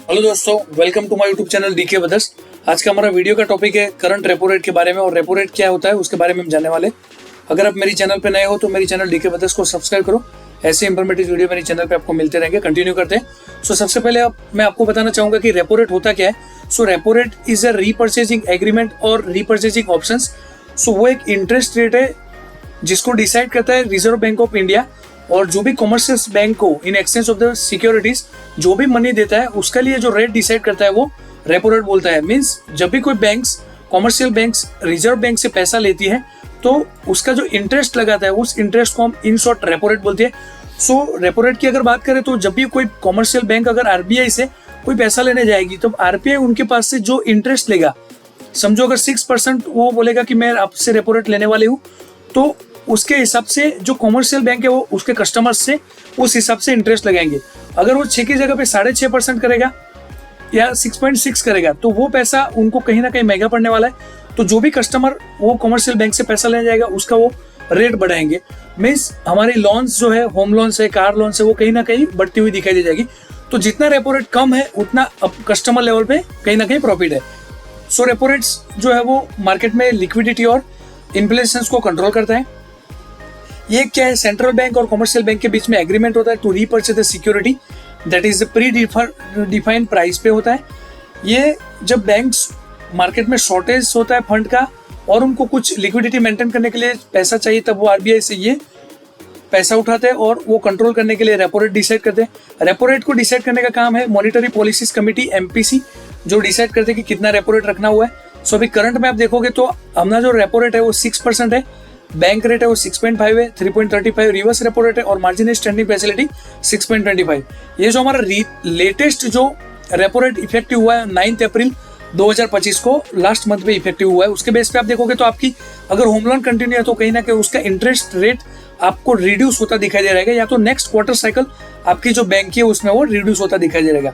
Hello दोस्तों, welcome to my YouTube channel DK brothers. आज का हमारा वीडियो का टॉपिक है करंट रेपो रेट के बारे में, और रेपो रेट क्या होता है उसके बारे में हम जानने वाले। अगर आप मेरी चैनल पे नए हो तो मेरी चैनल डीके ब्रदर्स को सब्सक्राइब करो। ऐसे इंफॉर्मेटिव वीडियो मेरी चैनल पे आपको मिलते रहेंगे। कंटिन्यू करते हैं। सबसे पहले मैं आपको बताना चाहूंगा कि रेपो रेट होता क्या है। Repo rate is a repurchasing agreement और रीपर्चेजिंग ऑप्शंस। वो एक इंटरेस्ट रेट है जिसको डिसाइड करता है रिजर्व बैंक ऑफ इंडिया, और जो भी कॉमर्शियल बैंक को in exchange of the securities जो भी मनी देता है उसके लिए जो रेट डिसाइड करता है वो रेपो रेट बोलता है। मींस जब भी कोई banks commercial banks reserve bank से पैसा लेती है तो उसका जो इंटरेस्ट लगाता है उस इंटरेस्ट को हम इन शॉर्ट रेपो रेट बोलते हैं। रेपो रेट की अगर बात करें तो जब भी कोई कॉमर्शियल बैंक अगर आरबीआई से कोई पैसा लेने जाएगी तो आरबीआई उनके पास से जो इंटरेस्ट लेगा, समझो अगर 6% वो बोलेगा कि मैं आपसे रेपो रेट लेने वाली हूँ, तो उसके हिसाब से जो कॉमर्शियल बैंक है वो उसके कस्टमर्स से उस हिसाब से इंटरेस्ट लगाएंगे। अगर वो 6 की जगह पे 6.5% करेगा या 6.6 करेगा तो वो पैसा उनको कहीं ना कहीं महंगा पड़ने वाला है। तो जो भी कस्टमर वो कॉमर्शियल बैंक से पैसा लेने जाएगा उसका वो रेट बढ़ाएंगे। मीन्स हमारे लोन्स जो है, होम लोन्स है, कार लोन्स है, वो कहीं ना कहीं बढ़ती हुई दिखाई दे जाएगी। तो जितना रेपो रेट कम है उतना अब कस्टमर लेवल पे कहीं ना कहीं प्रॉफिट है। रेपो रेट्स जो है वो मार्केट में लिक्विडिटी और इन्फ्लेशन को कंट्रोल करता है। ये क्या है, सेंट्रल बैंक और कॉमर्शियल बैंक के बीच में एग्रीमेंट होता है to repurchase the security that is predefined price पे होता है। ये जब बैंक्स मार्केट में शॉर्टेज होता है फंड का और उनको कुछ लिक्विडिटी मेंटेन करने के लिए पैसा चाहिए, तब वो आरबीआई से ये पैसा उठाते हैं और वो कंट्रोल करने के लिए रेपो रेट डिसाइड करते हैं। रेपो रेट को डिसाइड करने का काम है मॉनिटरी पॉलिसीज कमेटी एमपीसी, जो डिसाइड करते हैं कि कितना रेपो रेट रखना हुआ है। अभी करंट में आप देखोगे तो हमारा जो रेपो रेट है वो 6% है, बैंक रेट है वो 6.5 है, 3.35 रिवर्स रेपो रेट है, और मार्जिन स्टैंडिंग फैसिलिटी 6.25। ये जो हमारा लेटेस्ट जो रेपो रेट इफेक्टिव हुआ है 9 अप्रैल 2025 को लास्ट मंथ में इफेक्टिव हुआ है, उसके बेस पे आप देखोगे तो आपकी अगर होम लोन कंटिन्यू है तो कहीं ना कहीं उसका इंटरेस्ट रेट आपको रिड्यूस होता दिखाई दे रहेगा, या तो नेक्स्ट क्वार्टर साइकिल आपकी जो बैंक है उसमें वो रिड्यूस होता दिखाई दे रहेगा।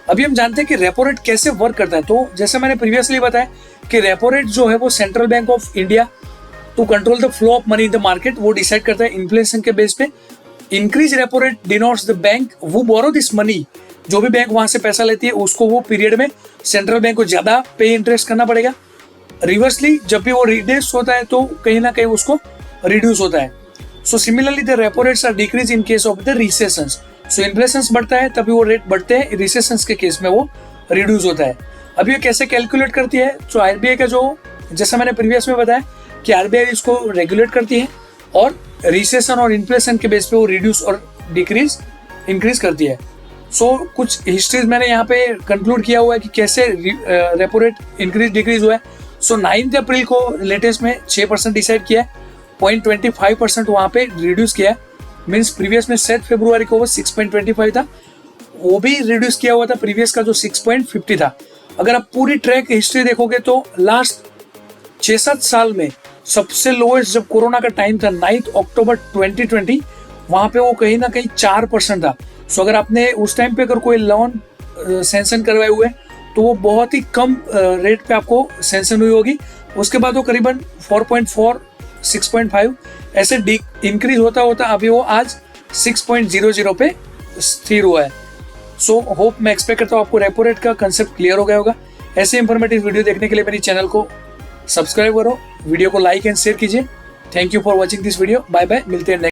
अभी हम जानते हैं कि रेपो रेट कैसे वर्क करता है। तो जैसे मैंने प्रीवियसली बताया कि रेपो रेट जो है वो central bank of India to control the flow of money in the market वो डिसाइड करता है इन्फ्लेशन के बेस पे। Increase repo rate denotes the bank वो बोरो दिस मनी, जो भी बैंक वहां से पैसा लेती है उसको वो पीरियड में सेंट्रल बैंक को ज्यादा पे इंटरेस्ट करना पड़ेगा। रिवर्सली जब भी वो रिड्यूस होता है तो कहीं ना कहीं उसको रिड्यूस होता है। Similarly the repo rates are decrease in case of the recessions. Inflation बढ़ता है तभी वो रेट बढ़ते हैं, रिसेशंस के केस में वो रिड्यूस होता है। अब ये कैसे कैलकुलेट करती है, तो आरबीआई का जो, जैसा मैंने प्रीवियस में बताया कि आरबीआई इसको रेगुलेट करती है और रिसेशन और इन्फ्लेशन के बेस पे वो रिड्यूस और डिक्रीज इंक्रीज करती है। कुछ हिस्ट्रीज मैंने यहाँ पे कंक्लूड किया हुआ है कि कैसे रेपो रेट इंक्रीज डिक्रीज हुआ है। 9 अप्रैल को लेटेस्ट में 6% डिसाइड किया है, 0.25% वहाँ पे रिड्यूस किया है। मीन्स प्रीवियस में 7 फरवरी को वो 6.25 था, वो भी रिड्यूस किया हुआ था प्रीवियस का जो 6.50 था। अगर आप पूरी ट्रैक हिस्ट्री देखोगे तो लास्ट 6-7 साल में सबसे लोएस्ट जब कोरोना का टाइम था 9 अक्टूबर 2020, वहां पे वो कहीं ना कहीं 4% था। अगर आपने उस टाइम पे अगर कोई लोन सैंक्शन करवाए हुए तो वो बहुत ही कम रेट पे आपको सैंक्शन हुई होगी। उसके बाद वो करीबन 4.4 6.5 ऐसे इंक्रीज होता होता अभी वो आज 6.00 पे स्थिर हुआ है। होप मैं एक्सपेक्ट करता हूँ आपको रेपो रेट का कंसेप्ट क्लियर हो गया होगा। ऐसे इंफॉर्मेटिव वीडियो देखने के लिए मेरी चैनल को सब्सक्राइब करो, वीडियो को लाइक एंड शेयर कीजिए। Thank you for watching this video. Bye bye, मिलते हैं नेक्स्ट